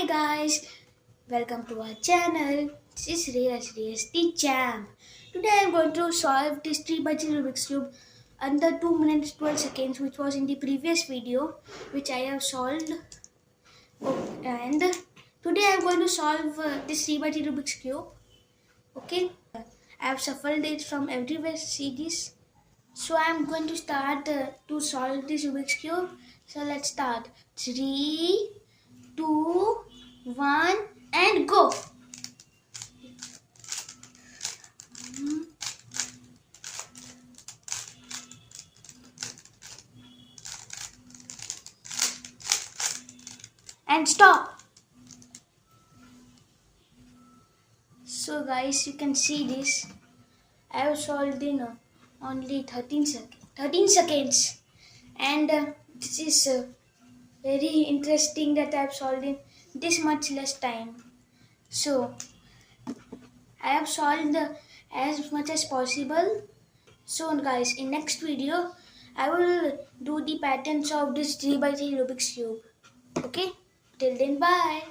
guys, welcome to our channel. This is Shreyas the champ. Today I am going to solve this 3 by 3 Rubik's Cube under 2 minutes 12 seconds, which was in the previous video, which I have solved. And today I am going to solve this 3 by 3 Rubik's Cube. Okay, I have shuffled it from everywhere. See this? So I am going to start to solve this Rubik's Cube. So let's start. 3, 2, 1, and go. And stop. So guys, you can see this. I have solved in only 13 seconds. And this is very interesting that I have solved in this much less time. So I have solved as much as possible. So guys, in next video I will do the patterns of this 3 by 3 Rubik's Cube. Okay, till then, bye.